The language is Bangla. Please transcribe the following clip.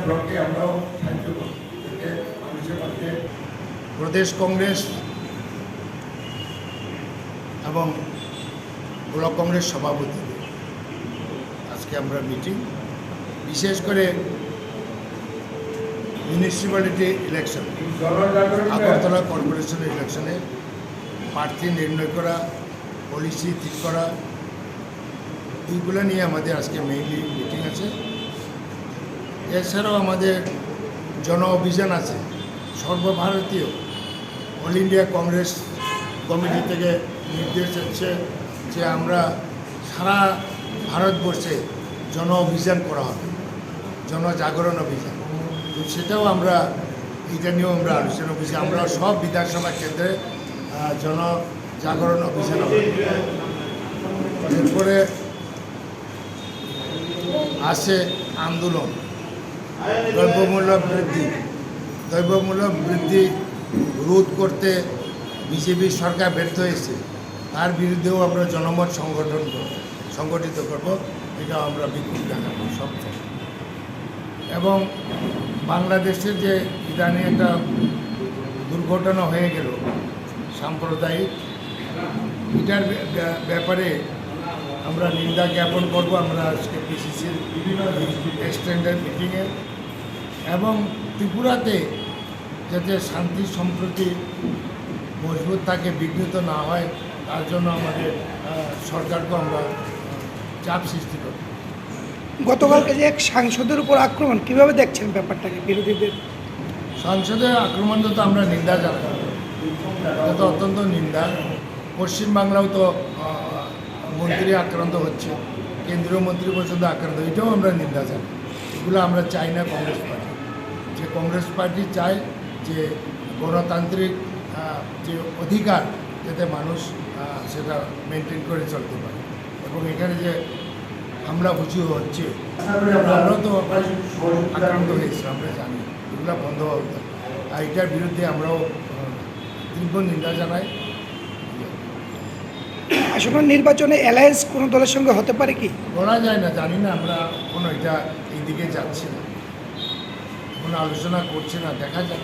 ব্লকে আমরাও সাহায্য করব মানুষের মধ্যে। প্রদেশ কংগ্রেস এবং ব্লক কংগ্রেস সভাপতিদের আজকে আমরা মিটিং, বিশেষ করে মিউনিসিপ্যালিটি ইলেকশন, আগরতলা কর্পোরেশনের ইলেকশনে প্রার্থী নির্ণয় করা, পলিসি ঠিক করা, এইগুলো নিয়ে আমাদের আজকে মেইনলি মিটিং আছে। এছাড়াও আমাদের জন অভিযান আছে সর্বভারতীয়। অল ইন্ডিয়া কংগ্রেস কমিটি থেকে নির্দেশ হচ্ছে যে আমরা সারা ভারতবর্ষে জন অভিযান করা হবে, জনজাগরণ অভিযান। তো সেটাও আমরা এটা নিয়েও আমরা আলোচনা করছি। আমরা সব বিধানসভা কেন্দ্রে জনজাগরণ অভিযান হবে। এরপরে আসে আন্দোলন, দ্রব্যমূল্য বৃদ্ধি রোধ করতে বিজেপি সরকার ব্যর্থ হয়েছে, তার বিরুদ্ধেও আমরা জনমত সংগঠিত করব। এটা আমরা বিক্ষোভ দেখাবো সব থেকে। এবং বাংলাদেশের যে ইদানিং একটা দুর্ঘটনা হয়ে গেল সাম্প্রদায়িক, এটার ব্যাপারে আমরা নিন্দা জ্ঞাপন করব। আমরা আজকে পিসিসির এক্সটেন্ডেড মিটিংয়ে, এবং ত্রিপুরাতে যাতে শান্তি সম্প্রতি মজবুত থাকে, বিঘ্নিত না হয়, তার জন্য আমাদের সরকারকে আমরা চাপ সৃষ্টি করব। গতকালকে যে এক সাংসদের উপর আক্রমণ, কিভাবে দেখছেন ব্যাপারটাকে? বিরোধীদের সংসদের আক্রমণ তো আমরা নিন্দা জানাই, এটা তো অত্যন্ত নিন্দা। পশ্চিমবাংলাও তো মন্ত্রী আক্রান্ত হচ্ছে, কেন্দ্রীয় মন্ত্রী পর্যন্ত আক্রান্ত, এটাও আমরা নিন্দা জানাই। এগুলো আমরা চাই না কংগ্রেস পার্টি। যে কংগ্রেস পার্টি চায় যে গণতান্ত্রিক যে অধিকার যাতে মানুষ সেটা মেনটেন করে চলতে পারে। এবং এখানে যে হামলা হুচি হচ্ছে, আমরাও তো আক্রান্ত হয়েছি, আমরা জানি, এগুলো বন্ধ হওয়া উচিত। আর এটার বিরুদ্ধে আমরাও তীব্র নিন্দা জানাই। আসলে নির্বাচনে অ্যালায়েন্স কোনো দলের সঙ্গে হতে পারে কি বলা যায় না, জানি না, আমরা কোনো এটা এই দিকে যাচ্ছি না, কোনো আলোচনা করছি না, দেখা যাক।